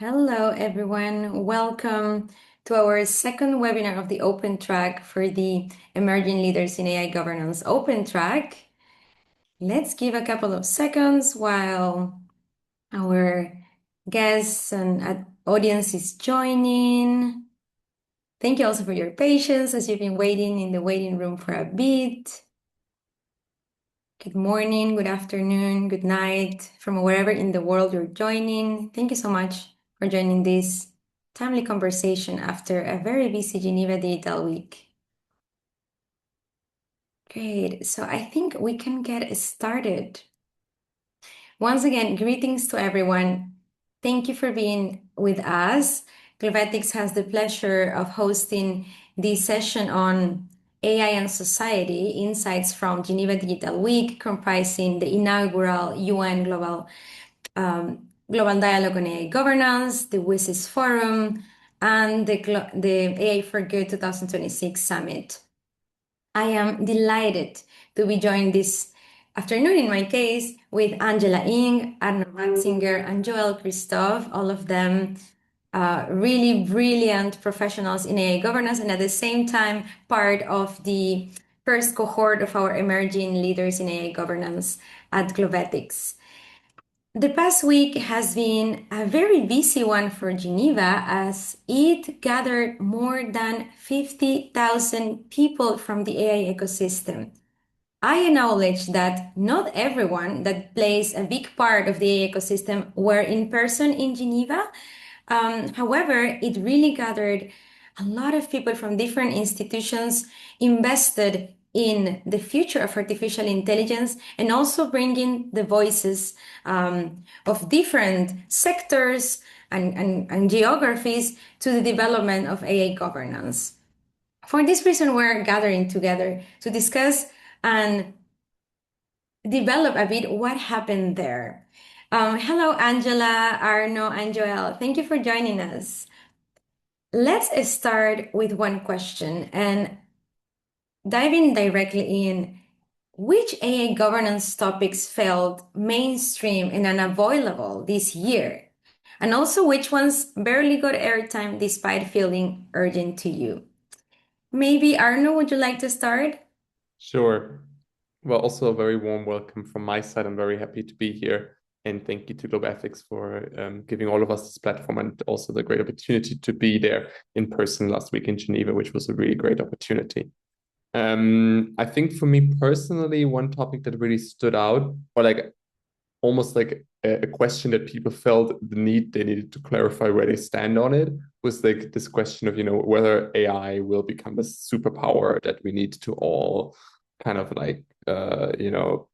Hello, everyone. Welcome to our second webinar of the Open Track for the Emerging Leaders in AI Governance Open Track. Let's give a couple of seconds while our guests and audience is joining. Thank you also for your patience as you've been waiting in the waiting room for a bit. Good morning, good afternoon, good night from wherever in the world you're joining. Thank you so much for joining this timely conversation after a very busy Geneva Digital Week. Great, so I think we can get started. Once again, greetings to everyone. Thank you for being with us. Globethics has the pleasure of hosting this session on AI and Society, Insights from Geneva Digital Week, comprising the inaugural UN Global Dialogue on AI Governance, the WSIS Forum, and the AI for Good 2026 Summit. I am delighted to be joined this afternoon, in my case, with Angela Ng, Arno Ratzinger, and Joel Christophe, all of them really brilliant professionals in AI governance, and at the same time, part of the first cohort of our emerging leaders in AI governance at Globethics. The past week has been a very busy one for Geneva as it gathered more than 50,000 people from the AI ecosystem. I acknowledge that not everyone that plays a big part of the AI ecosystem were in person in Geneva. However, it really gathered a lot of people from different institutions invested in the future of artificial intelligence and also bringing the voices of different sectors and geographies to the development of AI governance. For this reason, we're gathering together to discuss and develop a bit what happened there. Hello, Angela, Arno, and Joel. Thank you for joining us. Let's start with one question and diving directly in. Which AI governance topics felt mainstream and unavoidable this year? And also, which ones barely got airtime despite feeling urgent to you? Maybe, Arno, would you like to start? Sure. Well, also a very warm welcome from my side. I'm very happy to be here. And thank you to Globethics for giving all of us this platform and also the great opportunity to be there in person last week in Geneva, which was a really great opportunity. I think for me personally, one topic that really stood out, or like almost like a question that people felt they needed to clarify where they stand on it, was like this question of, whether AI will become a superpower that we need to all kind of like,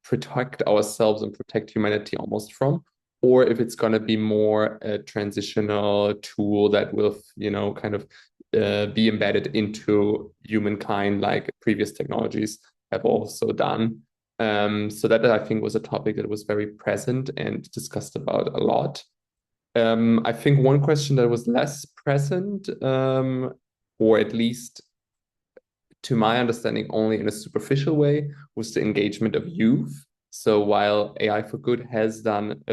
protect ourselves and protect humanity almost from, or if it's going to be more a transitional tool that will, kind of be embedded into humankind like previous technologies have also done. So that I think was a topic that was very present and discussed about a lot. I think one question that was less present, or at least to my understanding, only in a superficial way, was the engagement of youth. So while AI for Good has done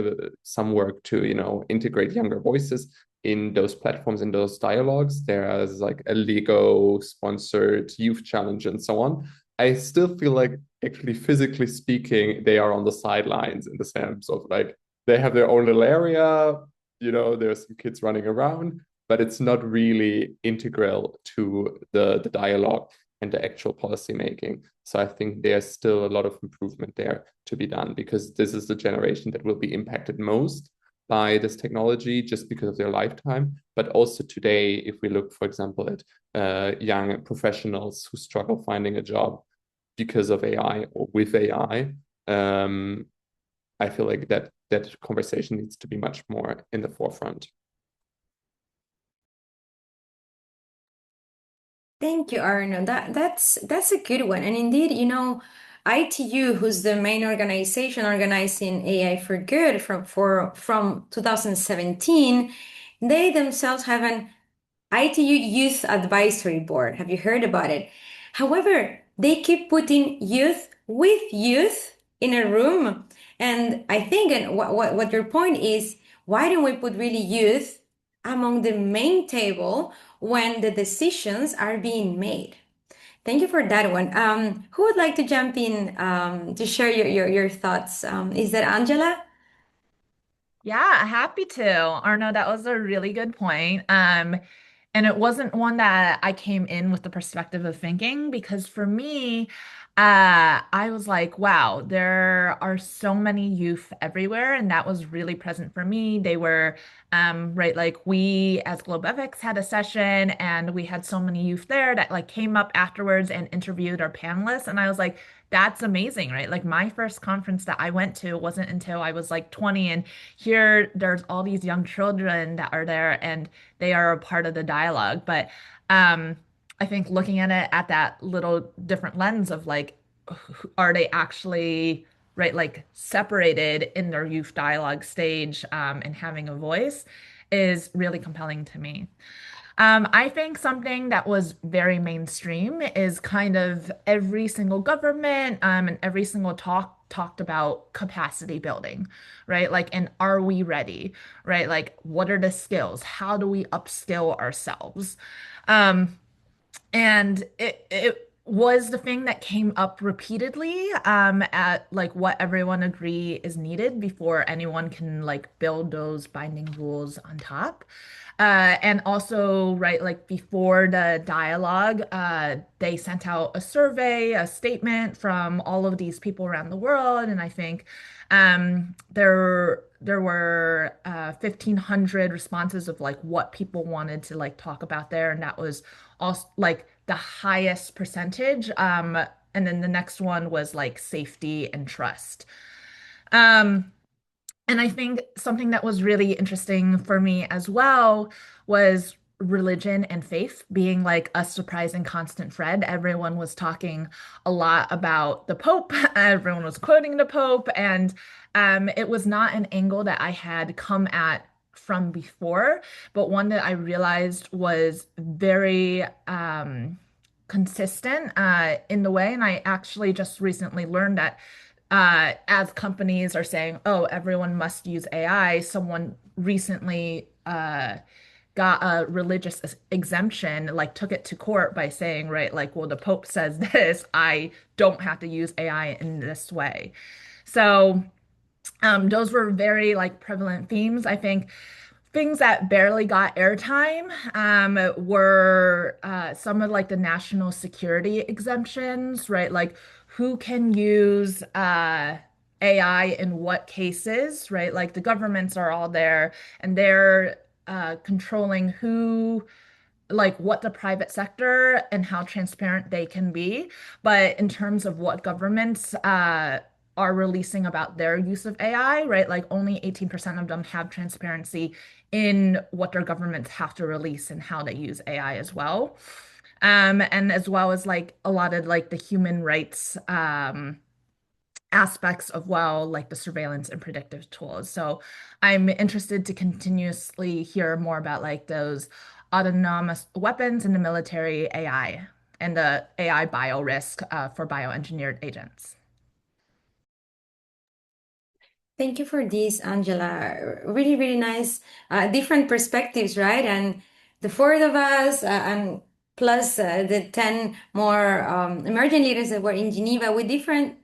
some work to, integrate younger voices in those platforms, in those dialogues, there is like a Lego sponsored youth challenge and so on. I still feel like actually physically speaking, they are on the sidelines in the sense of like they have their own little area, there's some kids running around, but it's not really integral to the dialogue and the actual policy making. So I think there's still a lot of improvement there to be done because this is the generation that will be impacted most by this technology just because of their lifetime. But also today, if we look, for example, at young professionals who struggle finding a job because of AI or with AI, I feel like that conversation needs to be much more in the forefront. Thank you, Arno. That's a good one. And indeed, ITU, who's the main organization organizing AI for Good from 2017, they themselves have an ITU Youth Advisory Board. Have you heard about it? However, they keep putting youth with youth in a room. And I think, and what your point is, why don't we put really youth among the main table when the decisions are being made. Thank you for that one. Who would like to jump in to share your thoughts? Is that Angela? Yeah, happy to. Arno, that was a really good point. And it wasn't one that I came in with the perspective of thinking because for me, I was like, wow, there are so many youth everywhere, and that was really present for me. They were, right, like we as Globethics had a session, and we had so many youth there that like came up afterwards and interviewed our panelists, and I was like, that's amazing, right? Like my first conference that I went to wasn't until I was like 20, and here there's all these young children that are there and they are a part of the dialogue. But um, I think looking at it at that little different lens of like, are they actually right, like separated in their youth dialogue stage and having a voice is really compelling to me. I think something that was very mainstream is kind of every single government and every single talk talked about capacity building, right? Like, and are we ready, right? Like, what are the skills? How do we upskill ourselves? Um, and it was the thing that came up repeatedly at like what everyone agree is needed before anyone can like build those binding rules on top. And also, right, like before the dialogue, they sent out a survey, a statement from all of these people around the world, and I think there were 1,500 responses of like what people wanted to like talk about there, and that was also like the highest percentage. And then the next one was like safety and trust. Um, and I think something that was really interesting for me as well was religion and faith being like a surprising constant thread. Everyone was talking a lot about the Pope, everyone was quoting the Pope, and it was not an angle that I had come at from before, but one that I realized was very consistent in the way. And I actually just recently learned that as companies are saying, oh, everyone must use AI, someone recently got a religious exemption, like took it to court by saying, right, like, well, the Pope says this, I don't have to use AI in this way. So those were very like prevalent themes. I think things that barely got airtime were some of like the national security exemptions, right? Like who can use AI in what cases, right? Like the governments are all there and they're controlling who like what the private sector and how transparent they can be. But in terms of what governments are releasing about their use of AI, right? Like only 18% of them have transparency in what their governments have to release and how they use AI as well. And as well as like a lot of like the human rights aspects of well, like the surveillance and predictive tools. So I'm interested to continuously hear more about like those autonomous weapons in the military AI and the AI bio risk for bioengineered agents. Thank you for this, Angela. Really, really nice, different perspectives, right? And the four of us, and plus the 10 more emerging leaders that were in Geneva with different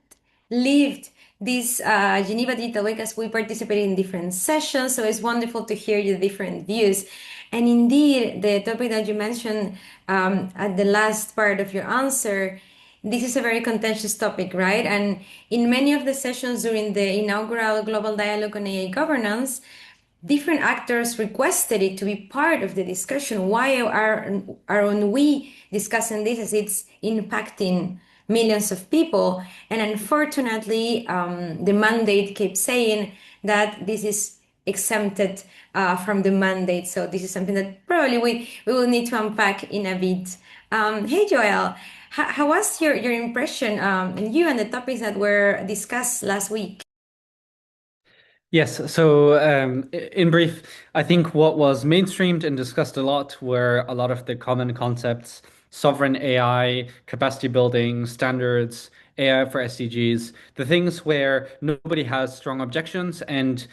lived this Geneva Digital Week as we participated in different sessions. So it's wonderful to hear your different views. And indeed, the topic that you mentioned at the last part of your answer, this is a very contentious topic, right? And in many of the sessions during the inaugural Global Dialogue on AI Governance, different actors requested it to be part of the discussion. Why aren't we discussing this as it's impacting millions of people? And unfortunately, the mandate keeps saying that this is exempted from the mandate. So this is something that probably we will need to unpack in a bit. Hey, Joel, how was your impression and you and the topics that were discussed last week? Yes, so in brief, I think what was mainstreamed and discussed a lot were a lot of the common concepts, sovereign AI, capacity building, standards, AI for SDGs, the things where nobody has strong objections and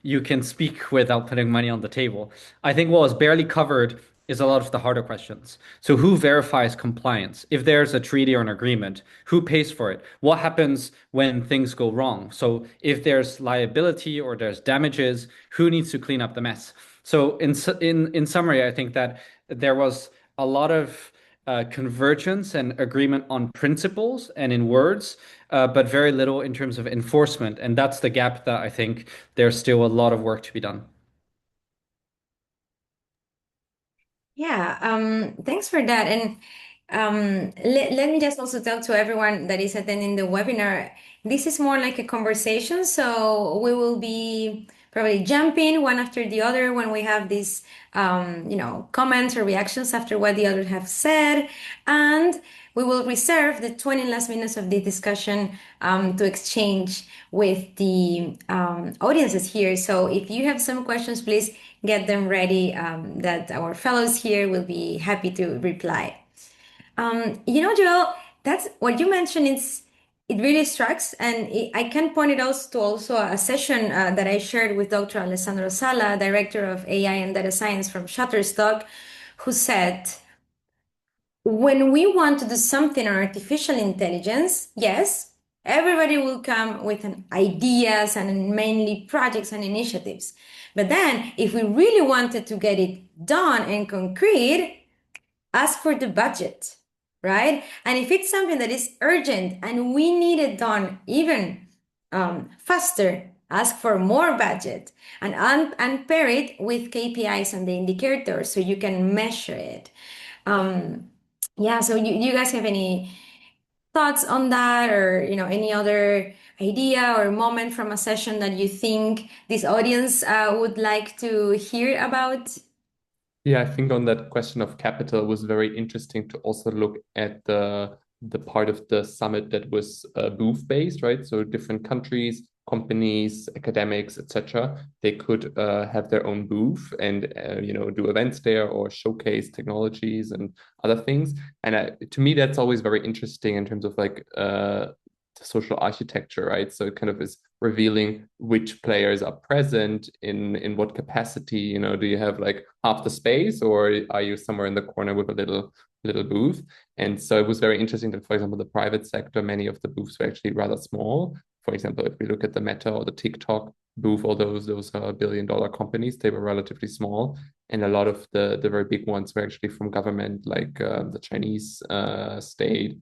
you can speak without putting money on the table. I think what was barely covered is a lot of the harder questions. So who verifies compliance? If there's a treaty or an agreement, who pays for it? What happens when things go wrong? So if there's liability or there's damages, who needs to clean up the mess? So in summary, I think that there was a lot of convergence and agreement on principles and in words, but very little in terms of enforcement. And that's the gap that I think there's still a lot of work to be done. Yeah, thanks for that. And let me just also tell to everyone that is attending the webinar, this is more like a conversation. So we will be probably jumping one after the other when we have these, comments or reactions after what the others have said. And we will reserve the 20 last minutes of the discussion to exchange with the audiences here. So if you have some questions, please get them ready, that our fellows here will be happy to reply. Joel, that's what you mentioned. It really strikes, and I can point it out to also a session that I shared with Dr. Alessandro Sala, Director of AI and Data Science from Shutterstock, who said, when we want to do something on artificial intelligence, yes, everybody will come with ideas and mainly projects and initiatives. But then, if we really wanted to get it done and concrete, ask for the budget, right? And if it's something that is urgent and we need it done even faster, ask for more budget and pair it with KPIs and the indicators so you can measure it. Yeah, so you guys have any thoughts on that, or any other idea or moment from a session that you think this audience would like to hear about? Yeah, I think on that question of capital was very interesting to also look at the part of the summit that was booth based, right? So different countries, companies, academics, etc. They could have their own booth and do events there or showcase technologies and other things. And to me, that's always very interesting in terms of like the social architecture, right? So it kind of is revealing which players are present in what capacity. Do you have like half the space, or are you somewhere in the corner with a little booth? And so it was very interesting that, for example, the private sector, many of the booths were actually rather small. For example, if we look at the Meta or the TikTok booth, all those are billion-dollar companies, they were relatively small. And a lot of the very big ones were actually from government, like the Chinese state,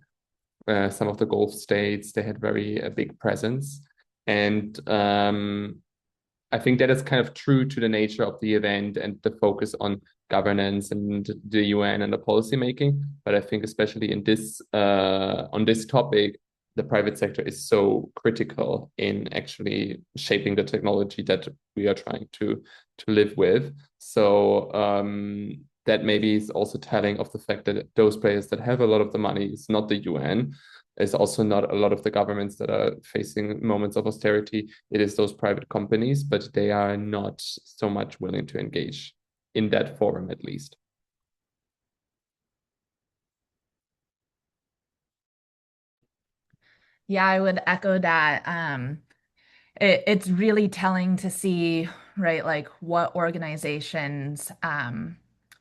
some of the Gulf states. They had very big presence. And I think that is kind of true to the nature of the event and the focus on governance and the UN and the policy making. But I think especially in this on this topic, the private sector is so critical in actually shaping the technology that we are trying to live with. So that maybe is also telling of the fact that those players that have a lot of the money is not the UN, is also not a lot of the governments that are facing moments of austerity. It is those private companies, but they are not so much willing to engage in that forum, at least. Yeah, I would echo that. It's really telling to see, right, like what organizations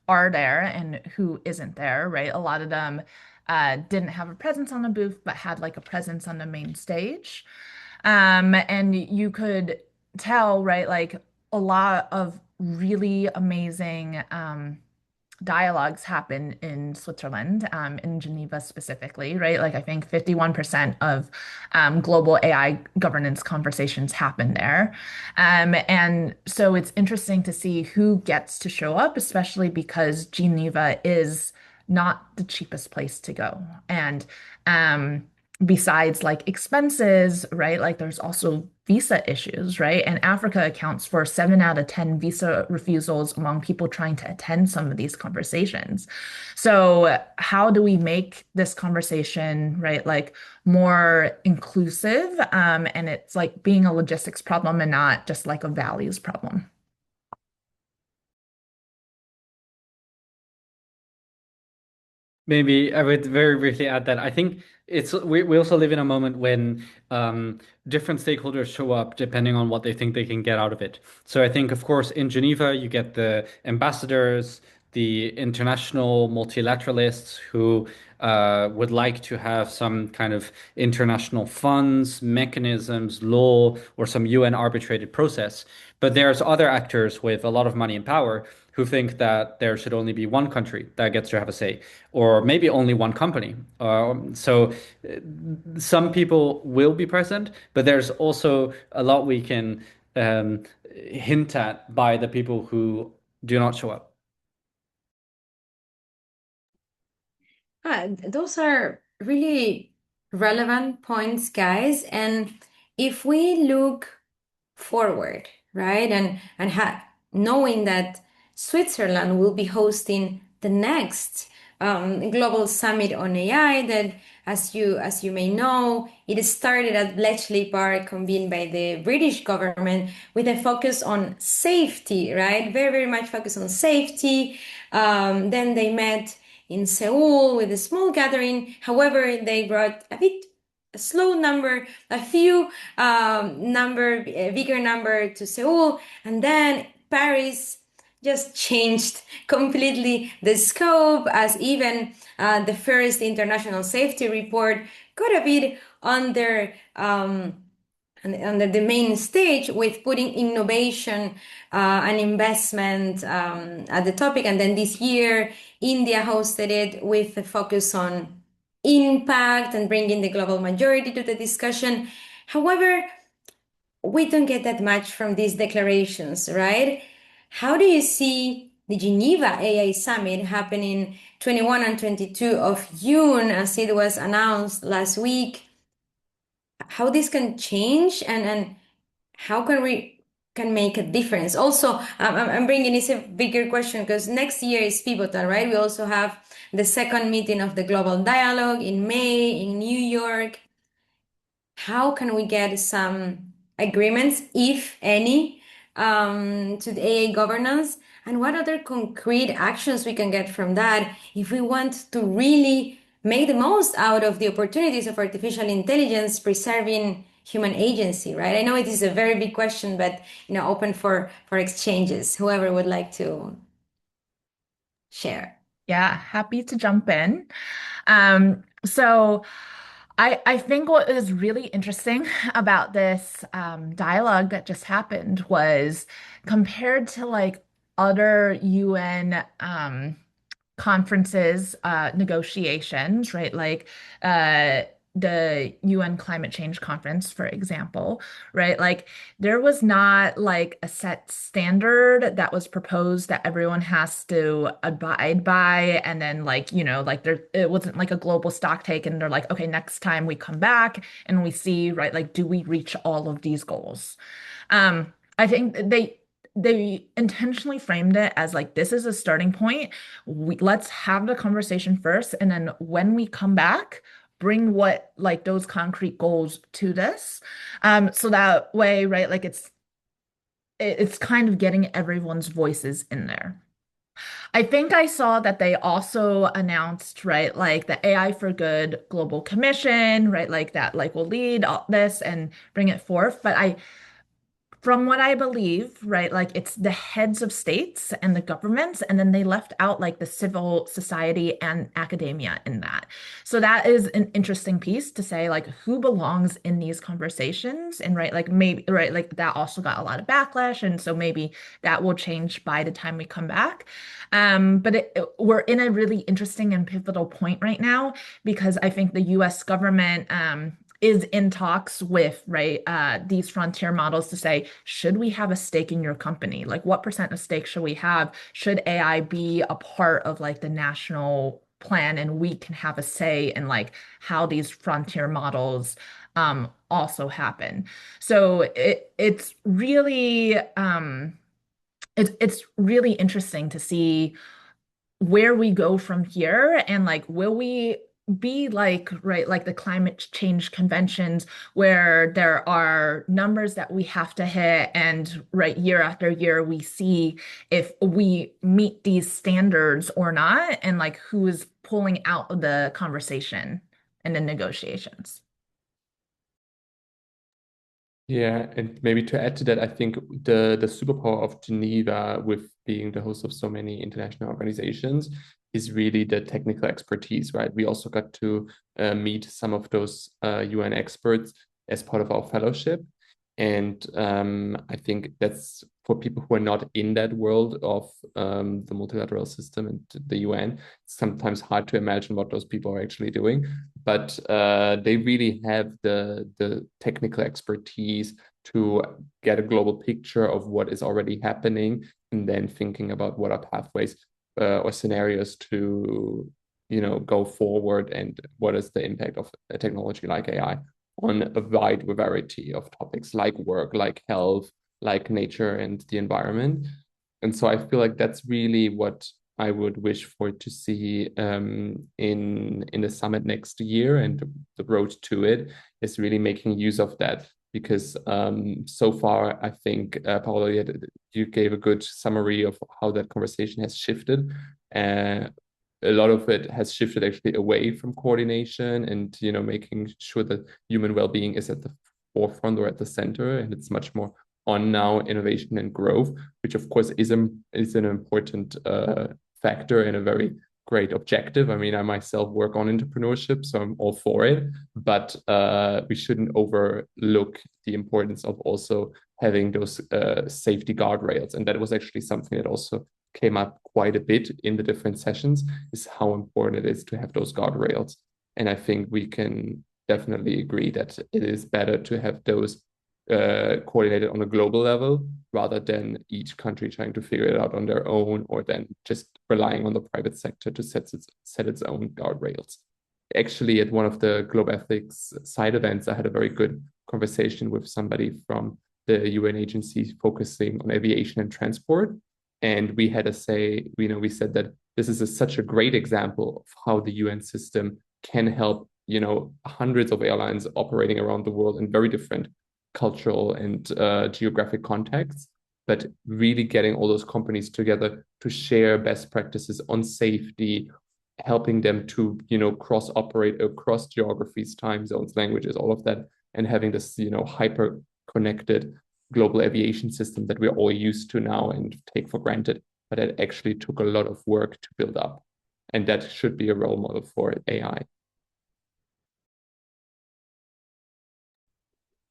are there and who isn't there, right? A lot of them didn't have a presence on the booth, but had like a presence on the main stage. And you could tell, right, like a lot of really amazing dialogues happen in Switzerland, in Geneva specifically, right? Like I think 51% of global AI governance conversations happen there. And so it's interesting to see who gets to show up, especially because Geneva is not the cheapest place to go. And besides like expenses, right? Like there's also visa issues, right? And Africa accounts for 7 out of 10 visa refusals among people trying to attend some of these conversations. So how do we make this conversation, right, like more inclusive? And it's like being a logistics problem and not just like a values problem. Maybe I would very briefly add that I think we also live in a moment when different stakeholders show up depending on what they think they can get out of it. So I think, of course, in Geneva, you get the ambassadors, the international multilateralists who would like to have some kind of international funds, mechanisms, law, or some UN arbitrated process. But there's other actors with a lot of money and power who think that there should only be one country that gets to have a say, or maybe only one company. Some people will be present, but there's also a lot we can um, hint at by the people who do not show up. Those are really relevant points, guys. And if we look forward, right, and knowing that Switzerland will be hosting the next global summit on AI, that as you may know, it started at Bletchley Park, convened by the British government with a focus on safety, right? Very, very much focus on safety. Then they met in Seoul with a small gathering. However, they brought a slow number, a few bigger number to Seoul, and then Paris just changed completely the scope, as even the first international safety report got a bit under the main stage, with putting innovation and investment at the topic. And then this year, India hosted it with a focus on impact and bringing the global majority to the discussion. However, we don't get that much from these declarations, right? How do you see the Geneva AI Summit happening 21 and 22 of June, as it was announced last week? How this can change, and how can make a difference? Also, I'm bringing this a bigger question because next year is pivotal, right? We also have the second meeting of the Global Dialogue in May in New York. How can we get some agreements, if any, to the AI governance? And what other concrete actions we can get from that if we want to really make the most out of the opportunities of artificial intelligence, preserving human agency, right? I know it is a very big question, but open for exchanges. Whoever would like to share. Yeah, happy to jump in. So I think what is really interesting about this dialogue that just happened was, compared to like other UN conferences, negotiations, right? Like the UN Climate Change Conference, for example, right? Like there was not like a set standard that was proposed that everyone has to abide by. And then like it wasn't like a global stock take and they're like, okay, next time we come back and we see, right, like, do we reach all of these goals? I think they intentionally framed it as like, this is a starting point. Let's have the conversation first, and then when we come back, bring what like those concrete goals to this. So that way, right, like it's kind of getting everyone's voices in there. I think I saw that they also announced, right, like the AI for Good Global Commission, right, like that, like will lead all this and bring it forth. But from what I believe, right, like it's the heads of states and the governments, and then they left out like the civil society and academia in that. So that is an interesting piece to say, like, who belongs in these conversations? And right, like maybe, right, like that also got a lot of backlash. And so maybe that will change by the time we come back. But we're in a really interesting and pivotal point right now, because I think the US government is in talks with, right, these frontier models to say, should we have a stake in your company? Like, what % of stake should we have? Should AI be a part of like the national plan, and we can have a say in like how these frontier models also happen? So it's really it's really interesting to see where we go from here, and like, will we be like, right, like the climate change conventions where there are numbers that we have to hit, and right, year after year we see if we meet these standards or not, and like who is pulling out of the conversation and the negotiations. Yeah, and maybe to add to that, I think the superpower of Geneva, with being the host of so many international organizations, is really the technical expertise, right? We also got to meet some of those UN experts as part of our fellowship. And I think that's for people who are not in that world of the multilateral system and the UN, it's sometimes hard to imagine what those people are actually doing. But they really have the technical expertise to get a global picture of what is already happening, and then thinking about what are pathways or scenarios to go forward, and what is the impact of a technology like AI on a wide variety of topics like work, like health, like nature and the environment. And so I feel like that's really what I would wish for to see in the summit next year, and the road to it is really making use of that. Because so far, I think, Paola, you gave a good summary of how that conversation has shifted. A lot of it has shifted actually away from coordination and making sure that human well-being is at the forefront or at the center, and it's much more on now innovation and growth, which of course is an important factor and a very great objective. I mean, I myself work on entrepreneurship, so I'm all for it, but we shouldn't overlook the importance of also having those safety guardrails. And that was actually something that also came up quite a bit in the different sessions, is how important it is to have those guardrails. And I think we can definitely agree that it is better to have those coordinated on a global level, rather than each country trying to figure it out on their own, or then just relying on the private sector to set its own guardrails. Actually, at one of the Globethics side events, I had a very good conversation with somebody from the UN agency focusing on aviation and transport. And we had to say, we said that this is such a great example of how the UN system can help, hundreds of airlines operating around the world in very different cultural and geographic contexts, but really getting all those companies together to share best practices on safety, helping them to, cross operate across geographies, time zones, languages, all of that, and having this, hyper connected global aviation system that we're all used to now and take for granted, but it actually took a lot of work to build up. And that should be a role model for AI.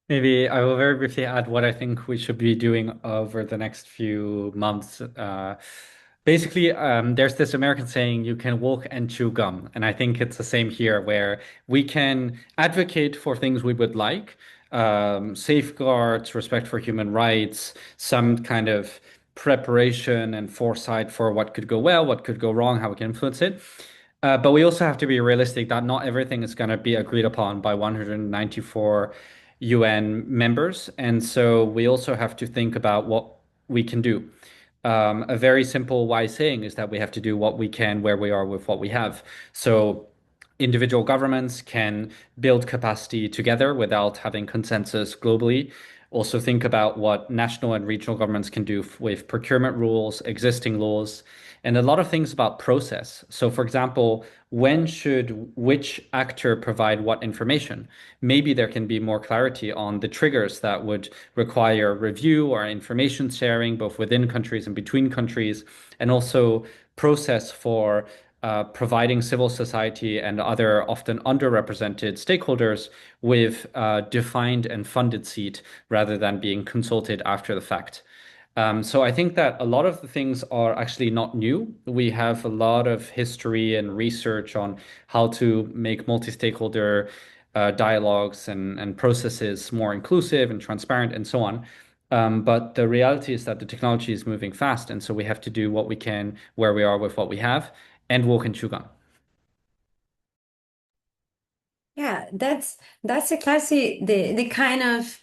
Maybe I will very briefly add what I think we should be doing over the next few months. Basically, there's this American saying, you can walk and chew gum. And I think it's the same here, where we can advocate for things we would like, safeguards, respect for human rights, some kind of preparation and foresight for what could go well, what could go wrong, how we can influence it. But we also have to be realistic that not everything is going to be agreed upon by 194 UN members. And so we also have to think about what we can do. A very simple, wise saying is that we have to do what we can where we are with what we have. So individual governments can build capacity together without having consensus globally. Also think about what national and regional governments can do with procurement rules, existing laws, and a lot of things about process. So for example, when should which actor provide what information? Maybe there can be more clarity on the triggers that would require review or information sharing, both within countries and between countries, and also process for providing civil society and other often underrepresented stakeholders with a defined and funded seat rather than being consulted after the fact. So I think that a lot of the things are actually not new. We have a lot of history and research on how to make multi-stakeholder dialogues and processes more inclusive and transparent and so on. But the reality is that the technology is moving fast, and so we have to do what we can where we are with what we have, and walk and chew gum. Yeah, that's exactly the kind of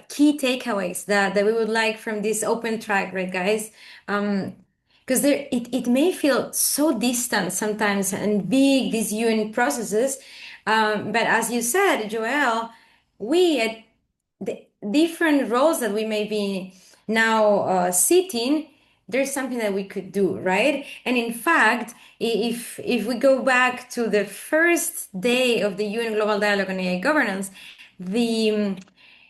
key takeaways that we would like from this open track, right, guys? Because it may feel so distant sometimes and big, these UN processes. But as you said, Joel, we at the different roles that we may be now sitting, there's something that we could do, right? And in fact, if we go back to the first day of the UN Global Dialogue on AI Governance, the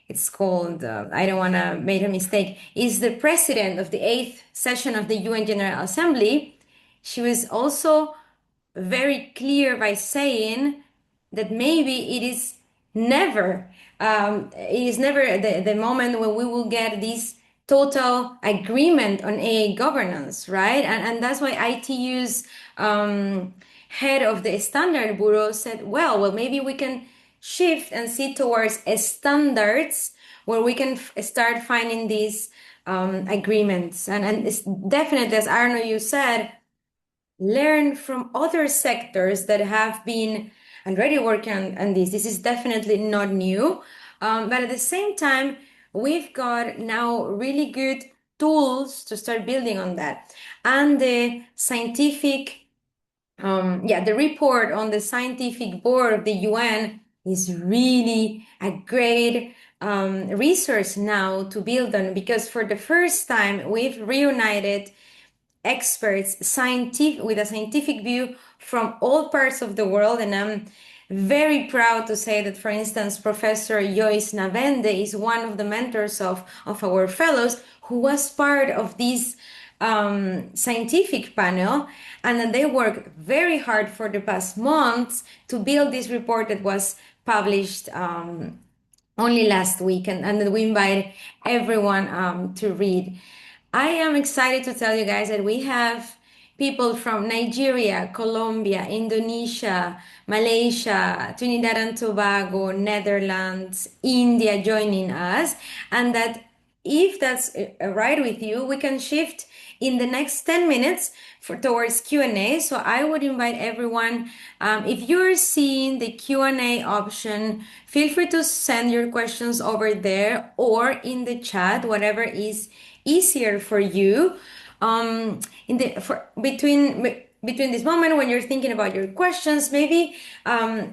it's called, I don't want to make a mistake, is the president of the 8th session of the UN General Assembly. She was also very clear by saying that maybe it is never the moment when we will get this total agreement on AI governance, right? And that's why ITU's head of the Standard Bureau said, well, maybe we can shift and see towards standards where we can start finding these agreements. And it's definitely, as Arno, you said, learn from other sectors that have been already working on this. This is definitely not new. But at the same time, we've got now really good tools to start building on that. And the the report on the scientific board of the UN is really a great resource now to build on, because for the first time we've reunited experts with a scientific view from all parts of the world. And I'm very proud to say that, for instance, Professor Joyce Navende is one of the mentors of our fellows who was part of this scientific panel, and then they worked very hard for the past months to build this report that was published only last week, and we invite everyone to read. I am excited to tell you guys that we have people from Nigeria, Colombia, Indonesia, Malaysia, Trinidad and Tobago, Netherlands, India joining us, and that if that's right with you, we can shift in the next 10 minutes towards Q&A. So I would invite everyone, if you're seeing the Q&A option, feel free to send your questions over there or in the chat, whatever is easier for you. Between this moment when you're thinking about your questions, maybe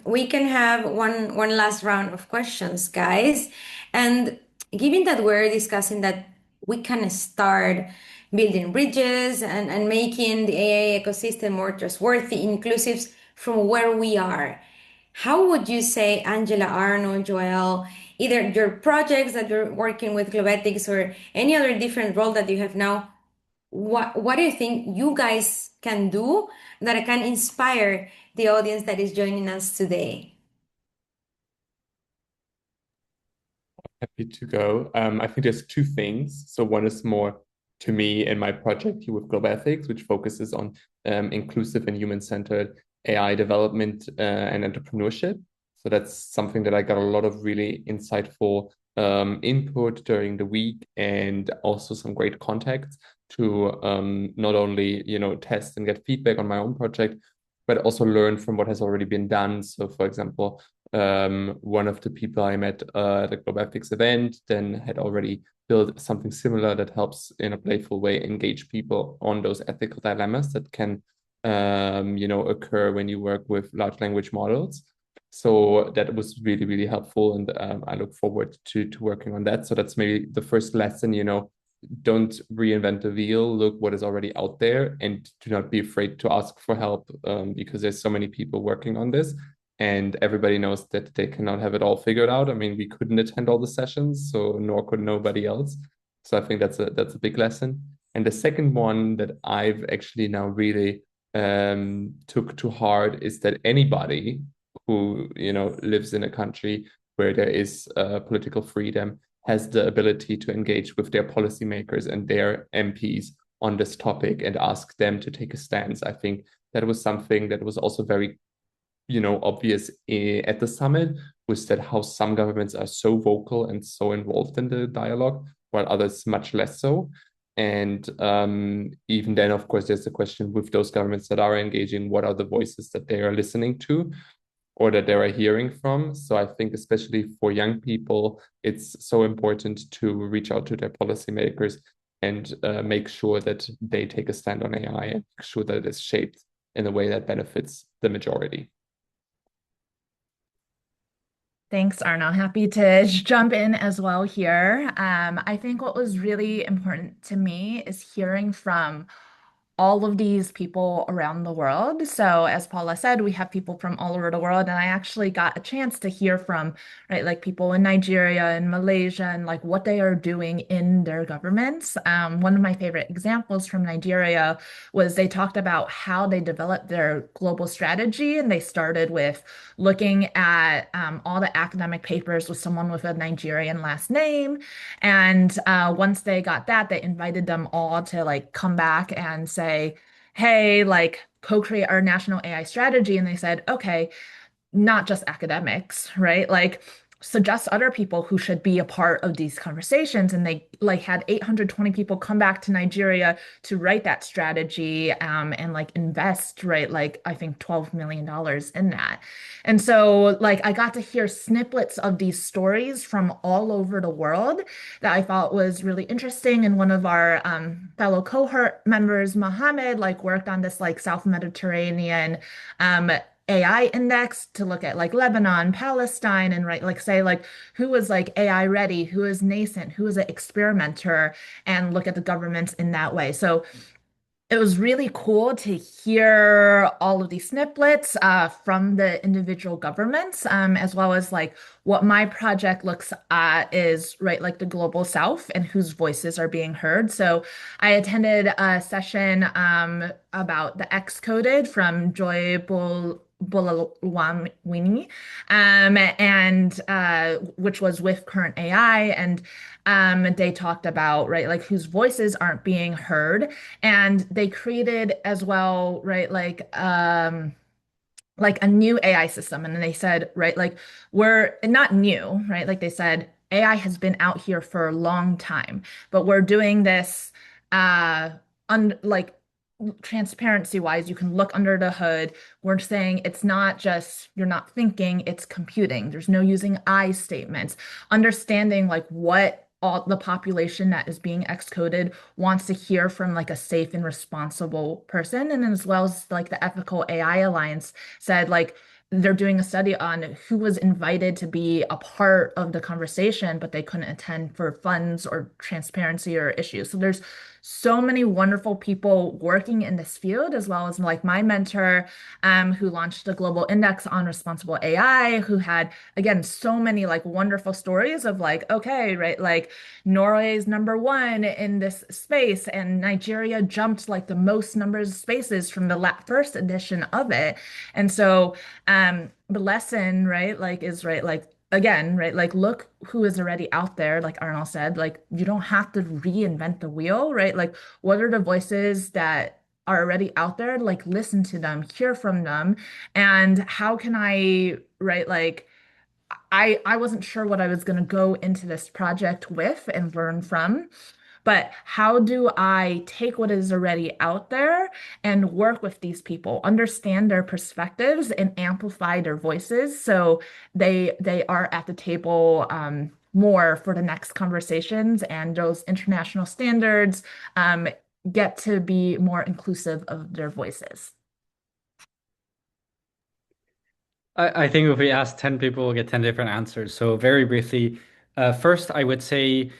we can have one last round of questions, guys. And given that we're discussing that we can start building bridges and making the AI ecosystem more trustworthy, inclusive from where we are, how would you say, Angela, Arno, Joel, either your projects that you're working with Globethics or any other different role that you have now, what do you think you guys can do that can inspire the audience that is joining us today? Happy to go. I think there's two things. So one is more to me and my project here with Globethics, which focuses on inclusive and human-centered AI development and entrepreneurship. So that's something that I got a lot of really insightful input during the week, and also some great contacts to not only, test and get feedback on my own project, but also learn from what has already been done. So for example, one of the people I met at the Globethics event then had already built something similar that helps in a playful way engage people on those ethical dilemmas that can occur when you work with large language models. So that was really, really helpful, and I look forward to working on that. So that's maybe the first lesson, don't reinvent the wheel, look what is already out there, and do not be afraid to ask for help, because there's so many people working on this, and everybody knows that they cannot have it all figured out. I mean, we couldn't attend all the sessions, so nor could nobody else. So I think that's a big lesson. And the second one that I've actually now really took to heart is that anybody who lives in a country where there is political freedom has the ability to engage with their policymakers and their MPs on this topic and ask them to take a stance. I think that was something that was also very obvious at the summit, was that how some governments are so vocal and so involved in the dialogue, while others much less so. And even then, of course, there's the question with those governments that are engaging, what are the voices that they are listening to or that they are hearing from? So I think especially for young people, it's so important to reach out to their policymakers and make sure that they take a stand on AI and make sure that it is shaped in a way that benefits the majority. Thanks, Arno. Happy to jump in as well here. I think what was really important to me is hearing from all of these people around the world. So, as Paula said, we have people from all over the world, and I actually got a chance to hear from, right, like people in Nigeria and Malaysia and like what they are doing in their governments. One of my favorite examples from Nigeria was they talked about how they developed their global strategy, and they started with looking at all the academic papers with someone with a Nigerian last name. And once they got that, they invited them all to like come back and say, hey, like co-create our national AI strategy. And they said, okay, not just academics, right? Like suggest other people who should be a part of these conversations. And they like had 820 people come back to Nigeria to write that strategy and like invest, right? Like I think $12 million in that. And so like I got to hear snippets of these stories from all over the world that I thought was really interesting. And one of our fellow cohort members, Mohammed, like worked on this like South Mediterranean um, AI index to look at like Lebanon, Palestine, and right, like say like who is like AI ready, who is nascent, who is an experimenter, and look at the governments in that way. So it was really cool to hear all of these snippets from the individual governments, as well as like what my project looks at is right, like the global south and whose voices are being heard. So I attended a session about the X coded from Joy Bulalawini, and which was with Current AI, and they talked about right, like whose voices aren't being heard, and they created as well, right, like a new AI system. And then they said, right, like we're not new, right? Like they said, AI has been out here for a long time, but we're doing this like transparency wise, you can look under the hood. We're saying it's not just you're not thinking, it's computing. There's no using I statements, understanding like what all the population that is being excoded wants to hear from like a safe and responsible person. And then as well as like the Ethical AI Alliance said, like they're doing a study on who was invited to be a part of the conversation, but they couldn't attend for funds or transparency or issues. So there's so many wonderful people working in this field, as well as like my mentor, who launched a global index on responsible AI, who had, again, so many like wonderful stories of like, okay, right, like Norway's #1 in this space, and Nigeria jumped like the most numbers of spaces from the first edition of it. And so the lesson, right, like is right, like again, right, like look who is already out there, like Arnold said, like you don't have to reinvent the wheel, right? Like what are the voices that are already out there? Like listen to them, hear from them, and how can I, right, like I wasn't sure what I was going to go into this project with and learn from. But how do I take what is already out there and work with these people, understand their perspectives and amplify their voices so they are at the table more for the next conversations, and those international standards get to be more inclusive of their voices. I think if we ask 10 people, we'll get 10 different answers. So very briefly, first, I would say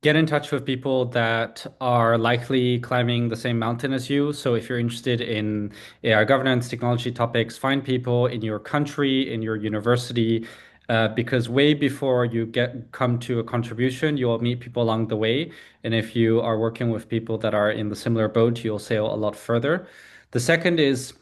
get in touch with people that are likely climbing the same mountain as you. So if you're interested in AI governance, technology topics, find people in your country, in your university, because way before you come to a contribution, you'll meet people along the way. And if you are working with people that are in the similar boat, you'll sail a lot further. The second is,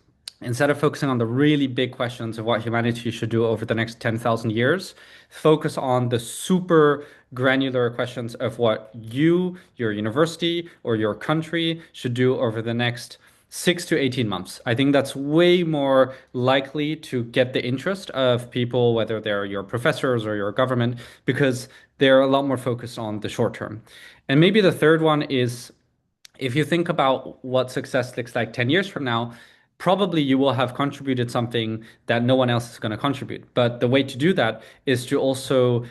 instead of focusing on the really big questions of what humanity should do over the next 10,000 years, focus on the super granular questions of what you, your university, or your country should do over the next 6 to 18 months. I think that's way more likely to get the interest of people, whether they're your professors or your government, because they're a lot more focused on the short term. And maybe the third one is, if you think about what success looks like 10 years from now, probably you will have contributed something that no one else is going to contribute. But the way to do that is to also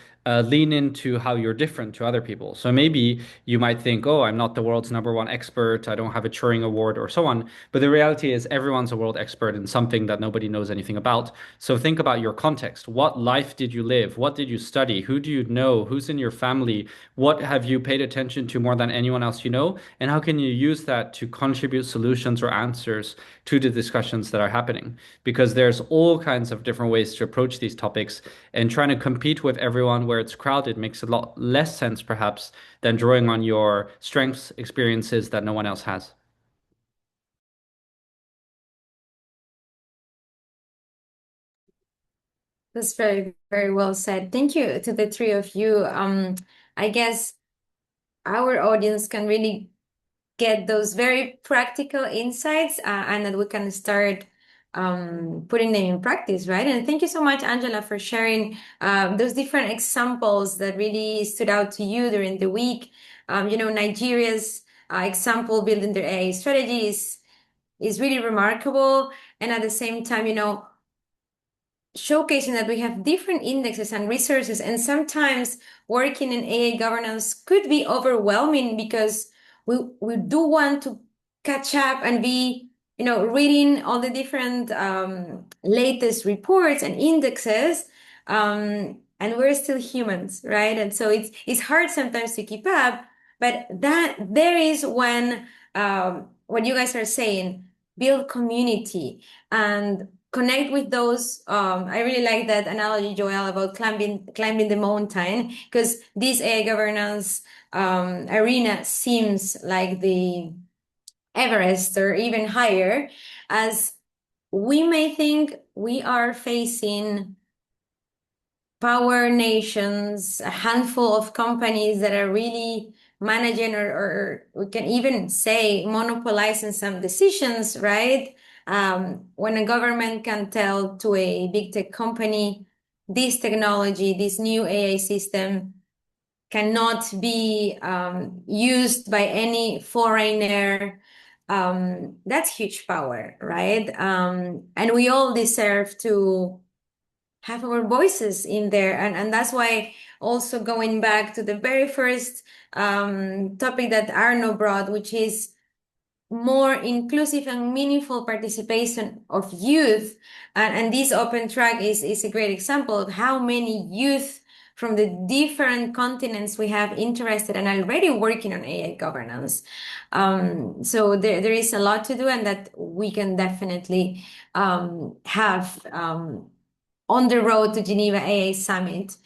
lean into how you're different to other people. So maybe you might think, oh, I'm not the world's #1 expert, I don't have a Turing Award or so on. But the reality is everyone's a world expert in something that nobody knows anything about. So think about your context. What life did you live? What did you study? Who do you know? Who's in your family? What have you paid attention to more than anyone else you know? And how can you use that to contribute solutions or answers to the discussions that are happening? Because there's all kinds of different ways to approach these topics, and trying to compete with everyone where it's crowded makes a lot less sense, perhaps, than drawing on your strengths, experiences that no one else has. That's very, very well said. Thank you to the three of you. I guess our audience can really get those very practical insights, and that we can start putting them in practice, right? And thank you so much, Angela, for sharing those different examples that really stood out to you during the week. Nigeria's example building their AI strategy is really remarkable. And at the same time, showcasing that we have different indexes and resources, and sometimes working in AI governance could be overwhelming because we do want to catch up and be reading all the different latest reports and indexes, and we're still humans, right? And so it's hard sometimes to keep up, but that there is when what you guys are saying, build community and connect with those. I really like that analogy, Joel, about climbing the mountain, because this AI governance arena seems like the Everest or even higher, as we may think we are facing power nations, a handful of companies that are really managing, or we can even say monopolizing some decisions, right? When a government can tell to a big tech company, this technology, this new AI system cannot be used by any foreigner, that's huge power, right? And we all deserve to have our voices in there. And that's why, also going back to the very first topic that Arno brought, which is more inclusive and meaningful participation of youth. And this open track is a great example of how many youth from the different continents we have interested and already working on AI governance. So there is a lot to do, and that we can definitely have on the road to Geneva AA Summit.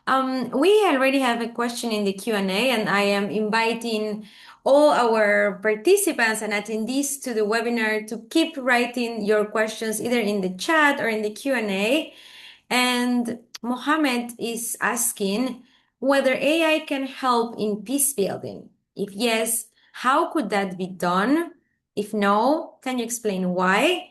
We already have a question in the Q&A, and I am inviting all our participants and attendees to the webinar to keep writing your questions either in the chat or in the Q&A. And Mohammed is asking whether AI can help in peace building. If yes, how could that be done? If no, can you explain why?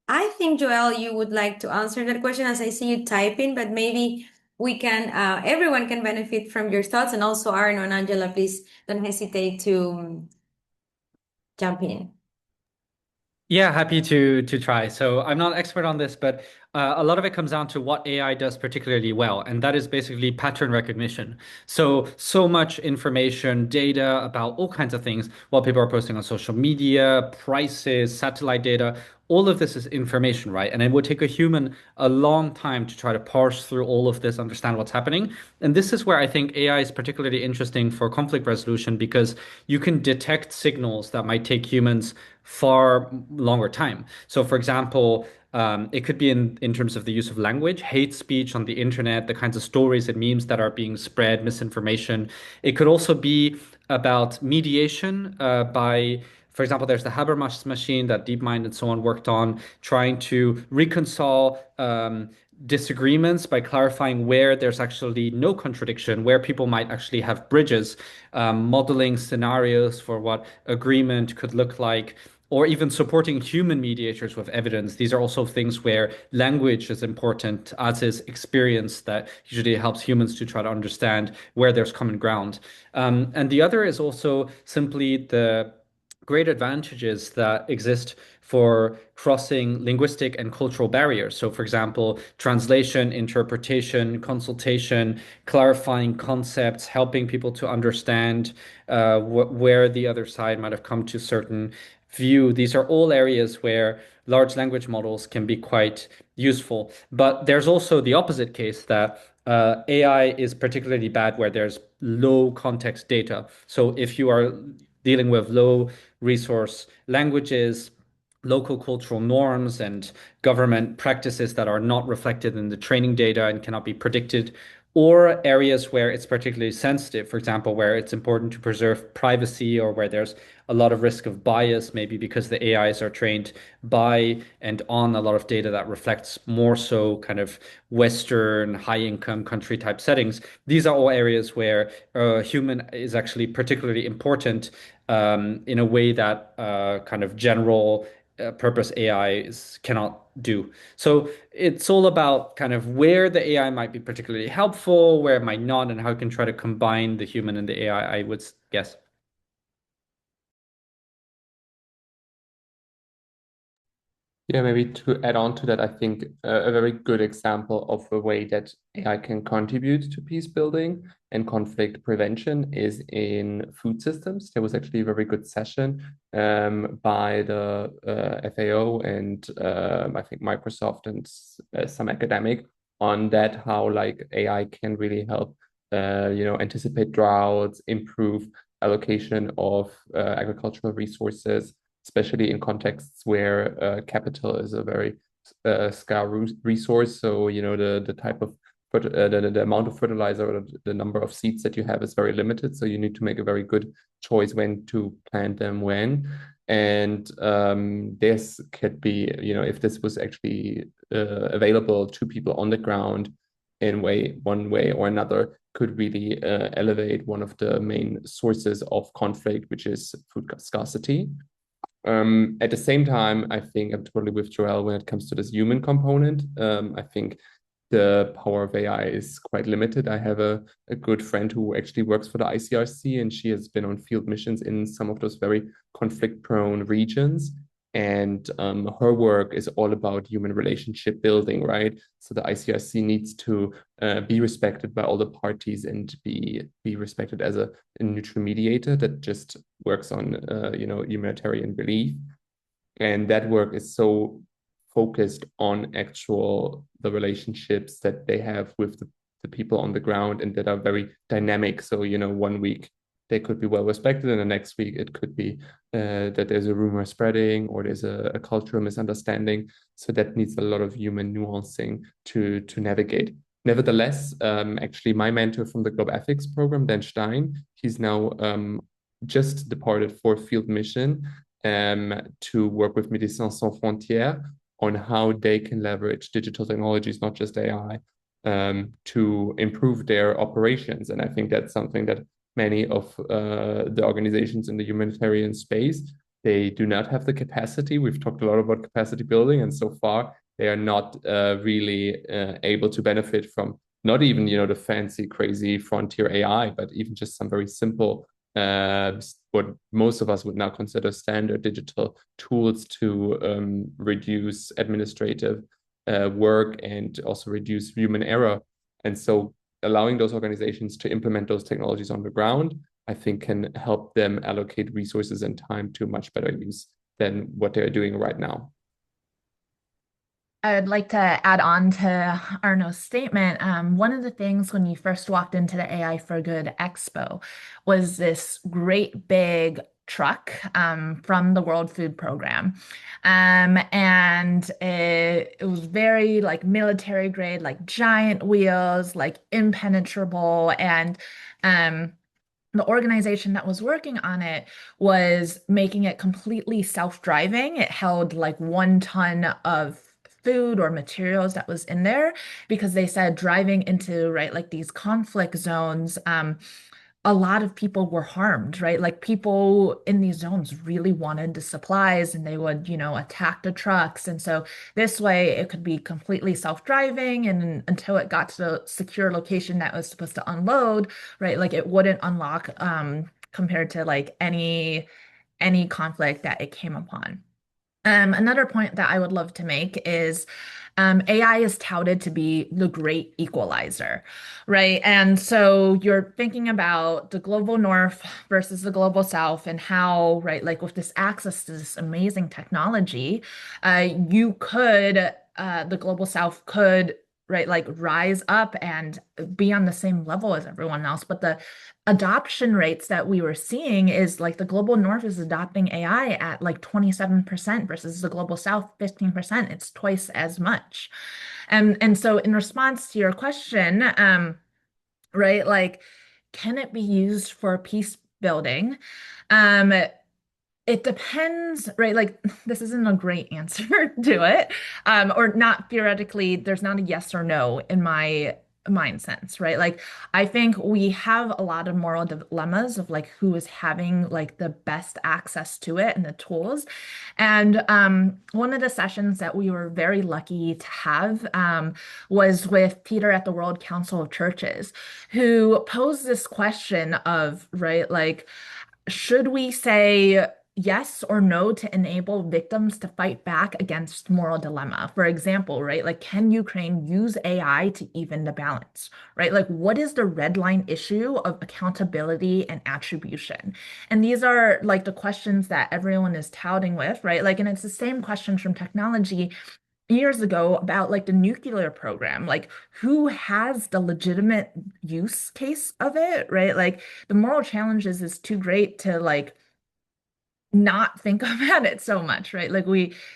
I think, Joel, you would like to answer that question as I see you typing, but maybe everyone can benefit from your thoughts. And also Arno and Angela, please don't hesitate to jump in. Yeah, happy to try. So I'm not an expert on this, but a lot of it comes down to what AI does particularly well, and that is basically pattern recognition. So much information, data about all kinds of things, what people are posting on social media, prices, satellite data, all of this is information, right? And it would take a human a long time to try to parse through all of this, understand what's happening. And this is where I think AI is particularly interesting for conflict resolution, because you can detect signals that might take humans far longer time. So, for example, it could be in terms of the use of language, hate speech on the internet, the kinds of stories and memes that are being spread, misinformation. It could also be about mediation by, for example, there's the Habermas machine that DeepMind and so on worked on, trying to reconcile disagreements by clarifying where there's actually no contradiction, where people might actually have bridges, modeling scenarios for what agreement could look like, or even supporting human mediators with evidence. These are also things where language is important, as is experience, that usually helps humans to try to understand where there's common ground. And the other is also simply great advantages that exist for crossing linguistic and cultural barriers. So, for example, translation, interpretation, consultation, clarifying concepts, helping people to understand where the other side might have come to certain view. These are all areas where large language models can be quite useful. But there's also the opposite case that AI is particularly bad where there's low context data. So if you are dealing with low resource languages, local cultural norms, and government practices that are not reflected in the training data and cannot be predicted, or areas where it's particularly sensitive, for example, where it's important to preserve privacy or where there's a lot of risk of bias, maybe because the AIs are trained by and on a lot of data that reflects more so kind of Western high income country type settings. These are all areas where human is actually particularly important in a way that kind of general purpose AIs cannot do. So it's all about kind of where the AI might be particularly helpful, where it might not, and how you can try to combine the human and the AI, I would guess. Yeah, maybe to add on to that, I think a very good example of a way that AI can contribute to peace building and conflict prevention is in food systems. There was actually a very good session by the FAO and I think Microsoft and some academic on that, how like AI can really help anticipate droughts, improve allocation of agricultural resources, especially in contexts where capital is a very scarce resource. So, the type of the amount of fertilizer or the number of seeds that you have is very limited. So you need to make a very good choice when to plant them when. And this could be, if this was actually available to people on the ground in one way or another, could really elevate one of the main sources of conflict, which is food scarcity. At the same time, I think I'm totally with Joel when it comes to this human component. I think the power of AI is quite limited. I have a good friend who actually works for the ICRC, and she has been on field missions in some of those very conflict-prone regions. And her work is all about human relationship building, right? So the ICRC needs to be respected by all the parties and be respected as a neutral mediator that just works on humanitarian relief. And that work is so focused on the relationships that they have with the people on the ground and that are very dynamic. So, 1 week they could be well respected, and the next week it could be that there's a rumor spreading or there's a cultural misunderstanding. So that needs a lot of human nuancing to navigate. Nevertheless, actually, my mentor from the Globethics program, Dan Stein, he's now just departed for field mission to work with Médecins Sans Frontières on how they can leverage digital technologies, not just AI, to improve their operations. And I think that's something that many of the organizations in the humanitarian space, they do not have the capacity. We've talked a lot about capacity building, and so far they are not really able to benefit from not even, the fancy, crazy frontier AI, but even just some very simple what most of us would now consider standard digital tools to reduce administrative work and also reduce human error. And so allowing those organizations to implement those technologies on the ground, I think can help them allocate resources and time to much better use than what they're doing right now. I'd like to add on to Arno's statement. One of the things when you first walked into the AI for Good Expo was this great big truck from the World Food Program. And it was very like military grade, like giant wheels, like impenetrable. And the organization that was working on it was making it completely self-driving. It held like 1 ton of food or materials that was in there because they said driving into like these conflict zones, a lot of people were harmed, right? Like people in these zones really wanted the supplies and they would, attack the trucks. And so this way it could be completely self-driving and until it got to the secure location that was supposed to unload, right? Like it wouldn't unlock compared to like any any conflict that it came upon. Another point that I would love to make is AI is touted to be the great equalizer, right? And so you're thinking about the global north versus the global south and how, right, like with this access to this amazing technology, the global south could, right, like rise up and be on the same level as everyone else. But the adoption rates that we were seeing is like the global north is adopting AI at like 27% versus the global south 15%. It's twice as much. And so in response to your question, right, like can it be used for peace building? It depends, right? Like, this isn't a great answer to it. Or not theoretically, there's not a yes or no in my mind sense, right? Like, I think we have a lot of moral dilemmas of like who is having like the best access to it and the tools. And one of the sessions that we were very lucky to have was with Peter at the World Council of Churches, who posed this question of, right, like, should we say yes or no to enable victims to fight back against moral dilemma? For example, right, like can Ukraine use AI to even the balance, right? Like what is the red line issue of accountability and attribution? And these are like the questions that everyone is touting with, right? Like, and it's the same questions from technology years ago about like the nuclear program, like who has the legitimate use case of it, right? Like the moral challenges is too great to like not think about it so much, right? Like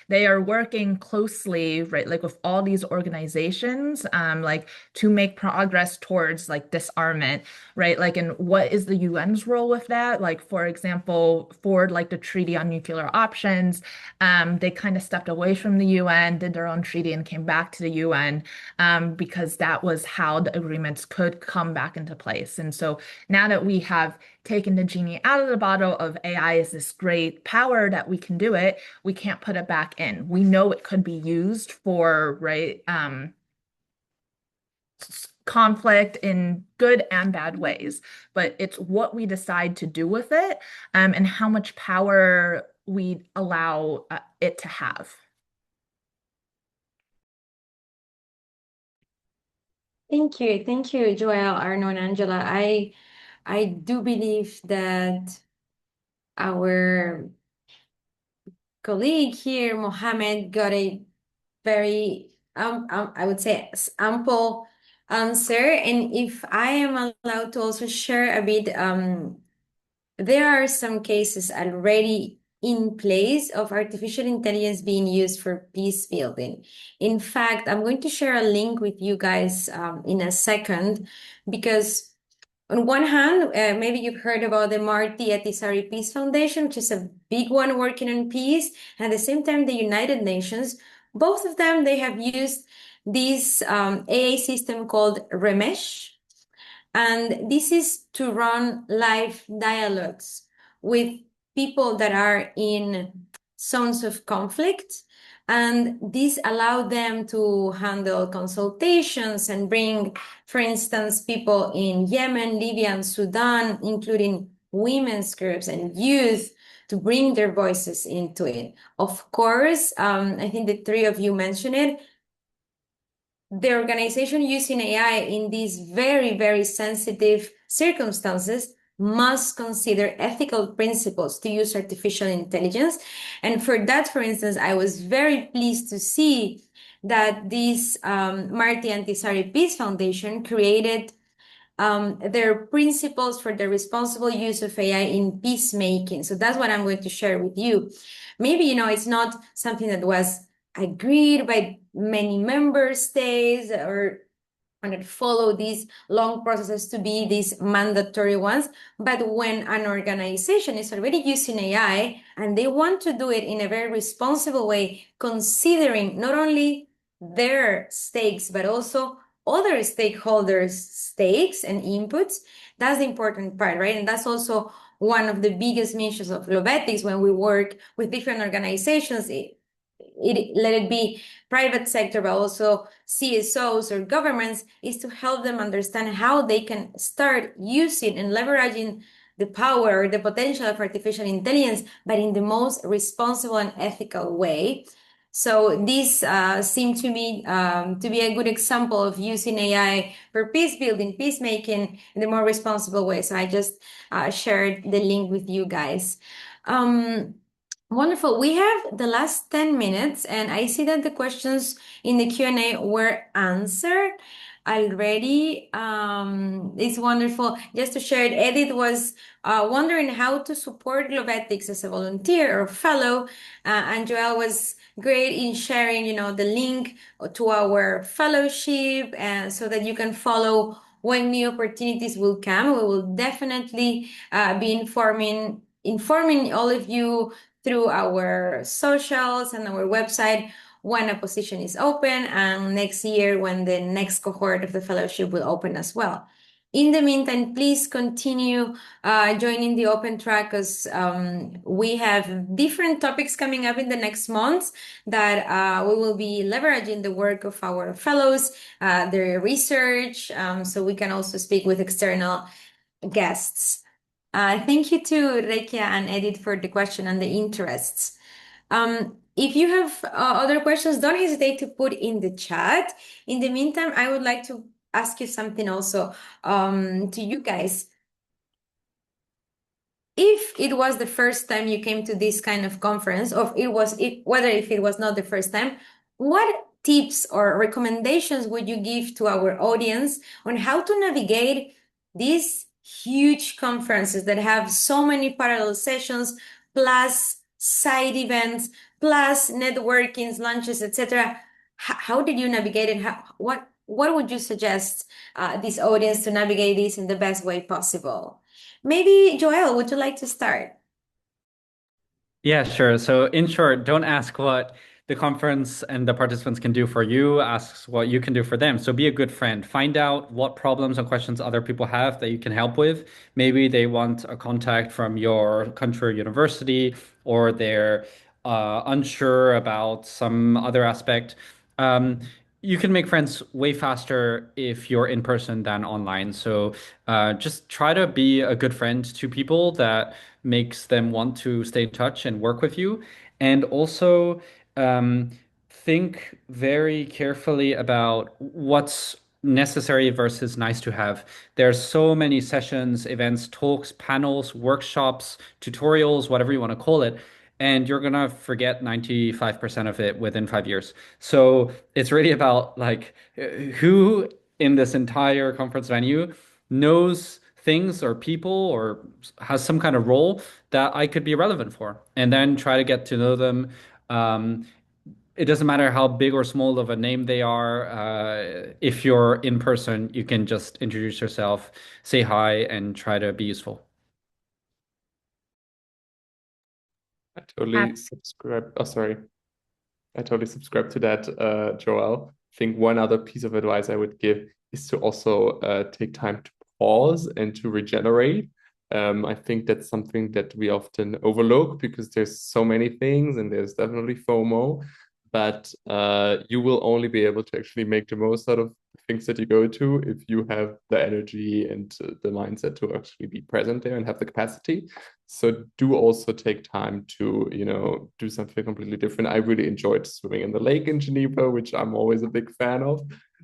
they are working closely, right? Like with all these organizations, like to make progress towards like disarmament, right? Like, and what is the UN's role with that? Like, for example, for like the Treaty on Nuclear Options, they kind of stepped away from the UN, did their own treaty and came back to the UN, because that was how the agreements could come back into place. And so now that we have taken the genie out of the bottle of AI is this great power that we can do it, we can't put it back in. We know it could be used for, right, conflict in good and bad ways, but it's what we decide to do with it, and how much power we allow it to have. Thank you, Joel, Arno, and Angela. I do believe that our colleague here, Mohammed, got a very, I would say, ample answer. And if I am allowed to also share a bit, there are some cases already in place of artificial intelligence being used for peace building. In fact, I'm going to share a link with you guys in a second, because on one hand, maybe you've heard about the Marty Atisari Peace Foundation, which is a big one working on peace. And at the same time, the United Nations, both of them, they have used this AI system called Remesh. And this is to run live dialogues with people that are in zones of conflict. And this allowed them to handle consultations and bring, for instance, people in Yemen, Libya, and Sudan, including women's groups and youth, to bring their voices into it. Of course, I think the three of you mentioned it, the organization using AI in these very, very sensitive circumstances must consider ethical principles to use artificial intelligence. And for that, for instance, I was very pleased to see that this Marty Antisari Peace Foundation created their principles for the responsible use of AI in peacemaking. So that's what I'm going to share with you. Maybe, it's not something that was agreed by many member states or that follow these long processes to be these mandatory ones. But when an organization is already using AI and they want to do it in a very responsible way, considering not only their stakes, but also other stakeholders' stakes and inputs, that's the important part, right? And that's also one of the biggest missions of Globethics when we work with different organizations. Let it be private sector, but also CSOs or governments, is to help them understand how they can start using and leveraging the power, the potential of artificial intelligence, but in the most responsible and ethical way. So this seemed to me to be a good example of using AI for peace building, peacemaking in the more responsible way. So I just shared the link with you guys. Wonderful. We have the last 10 minutes, and I see that the questions in the Q&A were answered already. It's wonderful. Just to share it, Edith was wondering how to support Globethics as a volunteer or fellow, and Joelle was great in sharing, the link to our fellowship, and so that you can follow when new opportunities will come. We will definitely be informing all of you through our socials and our website when a position is open, and next year when the next cohort of the fellowship will open as well. In the meantime, please continue joining the open track, because we have different topics coming up in the next months that we will be leveraging the work of our fellows, their research, so we can also speak with external guests. Thank you to Rekia and Edith for the question and the interests. If you have other questions, don't hesitate to put in the chat. In the meantime, I would like to ask you something also to you guys. If it was the first time you came to this kind of conference, or if it was not the first time, what tips or recommendations would you give to our audience on how to navigate these huge conferences that have so many parallel sessions, plus side events, plus networkings, lunches, etc.? How did you navigate it? What would you suggest this audience to navigate this in the best way possible? Maybe, Joelle, would you like to start? Yeah, sure. So in short, don't ask what the conference and the participants can do for you. Ask what you can do for them. So be a good friend. Find out what problems and questions other people have that you can help with. Maybe they want a contact from your country or university, or they're unsure about some other aspect. You can make friends way faster if you're in person than online. So just try to be a good friend to people that makes them want to stay in touch and work with you. And also think very carefully about what's necessary versus nice to have. There's so many sessions, events, talks, panels, workshops, tutorials, whatever you want to call it, and you're gonna forget 95% of it within 5 years. So it's really about like who in this entire conference venue knows things or people or has some kind of role that I could be relevant for, and then try to get to know them. It doesn't matter how big or small of a name they are. If you're in person, you can just introduce yourself, say hi, and try to be useful. I totally subscribe. Oh, sorry. I totally subscribe to that, Joel. I think one other piece of advice I would give is to also take time to pause and to regenerate. I think that's something that we often overlook because there's so many things and there's definitely FOMO, but you will only be able to actually make the most out of the things that you go to if you have the energy and the mindset to actually be present there and have the capacity. So do also take time to, do something completely different. I really enjoyed swimming in the lake in Geneva, which I'm always a big fan of.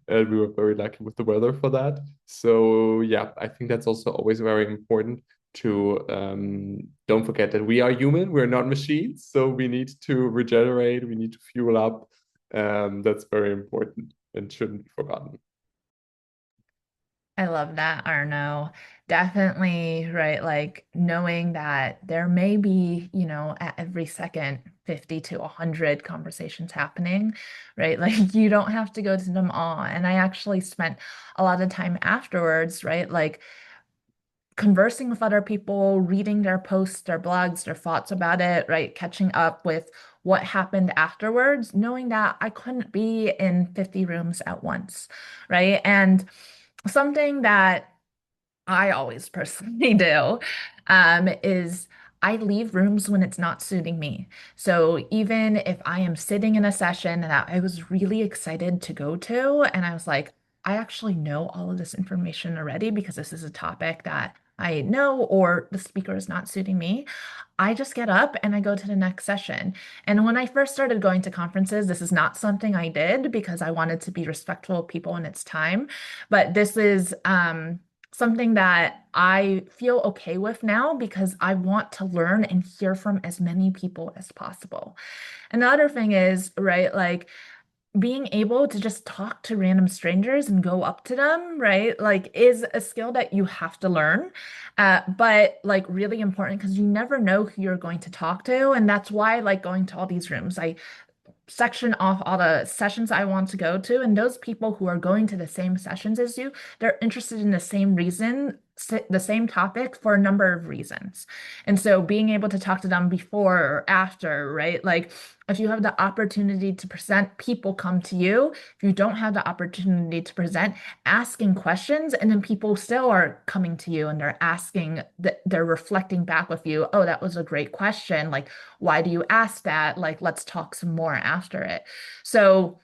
And we were very lucky with the weather for that. So yeah, I think that's also always very important to don't forget that we are human, we're not machines. So we need to regenerate, we need to fuel up. That's very important and shouldn't be forgotten. I love that, Arno. Definitely, right? Like knowing that there may be, at every second, 50 to 100 conversations happening, right? Like you don't have to go to them all. And I actually spent a lot of time afterwards, right? Like conversing with other people, reading their posts, their blogs, their thoughts about it, right? Catching up with what happened afterwards, knowing that I couldn't be in 50 rooms at once, right? And something that I always personally do is I leave rooms when it's not suiting me. So even if I am sitting in a session that I was really excited to go to, and I was like, I actually know all of this information already because this is a topic that I know or the speaker is not suiting me, I just get up and I go to the next session. And when I first started going to conferences, this is not something I did because I wanted to be respectful of people and its time. But this is something that I feel okay with now because I want to learn and hear from as many people as possible. And the other thing is, right, like being able to just talk to random strangers and go up to them, right? Like is a skill that you have to learn, but like really important because you never know who you're going to talk to. And that's why I like going to all these rooms. I section off all the sessions I want to go to. And those people who are going to the same sessions as you, they're interested in the same reason, the same topic for a number of reasons. And so being able to talk to them before or after, right? Like if you have the opportunity to present, people come to you. If you don't have the opportunity to present, asking questions, and then people still are coming to you and they're asking, they're reflecting back with you. Oh, that was a great question. Like, why do you ask that? Like, let's talk some more after it. So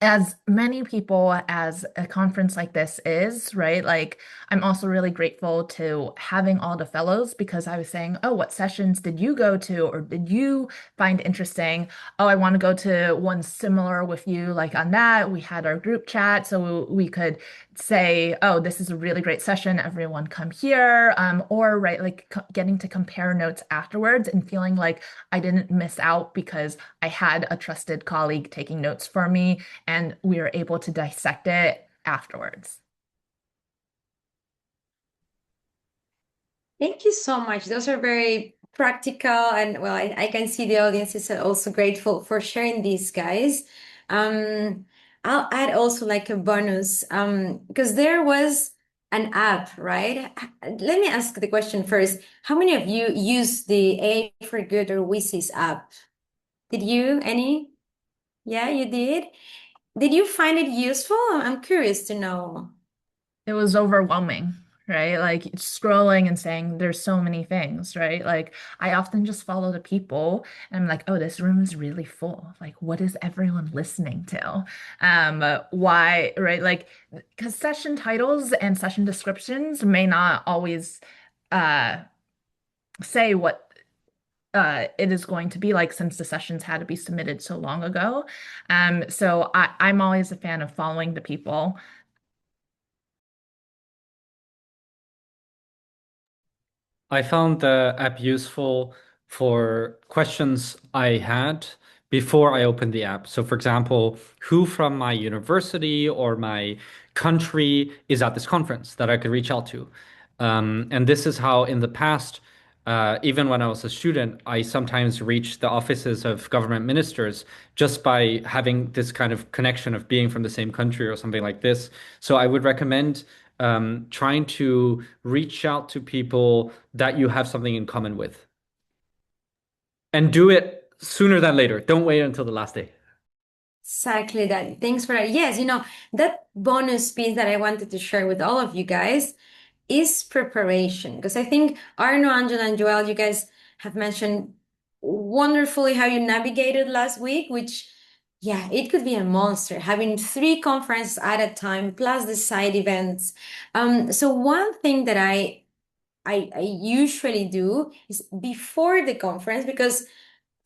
as many people as a conference like this is, right? Like, I'm also really grateful to having all the fellows because I was saying, oh, what sessions did you go to or did you find interesting? Oh, I want to go to one similar with you. Like on that, we had our group chat so we could say, oh, this is a really great session. Everyone come here. Or right, like getting to compare notes afterwards and feeling like I didn't miss out because I had a trusted colleague taking notes for me and we were able to dissect it afterwards. Thank you so much. Those are very practical, and well, I can see the audience is also grateful for sharing these, guys. Um, I'll add also like a bonus, because there was an app, right? Let me ask the question first. How many of you use the A for Good or WSIS app? Did you? Any? Yeah, you did. Did you find it useful? I'm curious to know. It was overwhelming, right? Like scrolling and saying there's so many things, right? Like I often just follow the people and I'm like, oh, this room is really full. Like, what is everyone listening to? Why, right? Like, because session titles and session descriptions may not always uh say what it is going to be like since the sessions had to be submitted so long ago. So I'm always a fan of following the people. I found the app useful for questions I had before I opened the app. So, for example, who from my university or my country is at this conference that I could reach out to? And this is how, in the past, even when I was a student, I sometimes reached the offices of government ministers just by having this kind of connection of being from the same country or something like this. So, I would recommend trying to reach out to people that you have something in common with. And do it sooner than later. Don't wait until the last day. Exactly that. Thanks for that. Yes, that bonus piece that I wanted to share with all of you guys is preparation. Because I think Arno, Angela, and Joel, you guys have mentioned wonderfully how you navigated last week, which, yeah, it could be a monster, having 3 conferences at a time, plus the side events. So one thing that I usually do is before the conference, because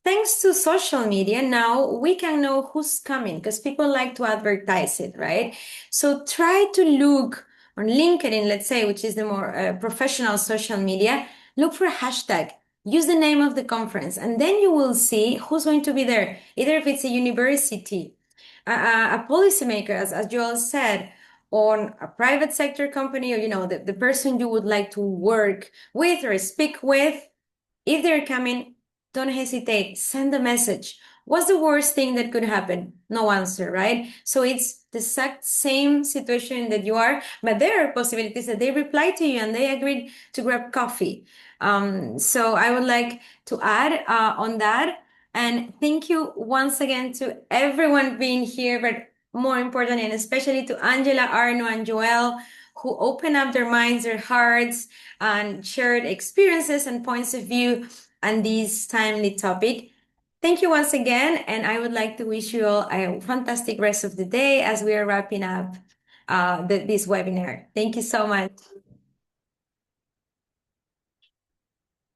thanks to social media, now we can know who's coming because people like to advertise it, right? So try to look on LinkedIn, let's say, which is the more professional social media, look for a hashtag, use the name of the conference, and then you will see who's going to be there, either if it's a university, a policymaker, as Joel said, on a private sector company, or, the person you would like to work with or speak with. If they're coming, don't hesitate. Send a message. What's the worst thing that could happen? No answer, right? So it's the exact same situation that you are, but there are possibilities that they reply to you and they agreed to grab coffee. So I would like to add on that. And thank you once again to everyone being here, but more important, and especially to Angela, Arno, and Joel, who open up their minds, their hearts, and shared experiences and points of view on this timely topic. Thank you once again, and I would like to wish you all a fantastic rest of the day as we are wrapping up this webinar. Thank you so much.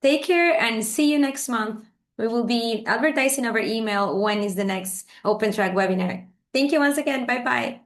Take care and see you next month. We will be advertising over email when is the next Open Track webinar. Thank you once again. Bye bye.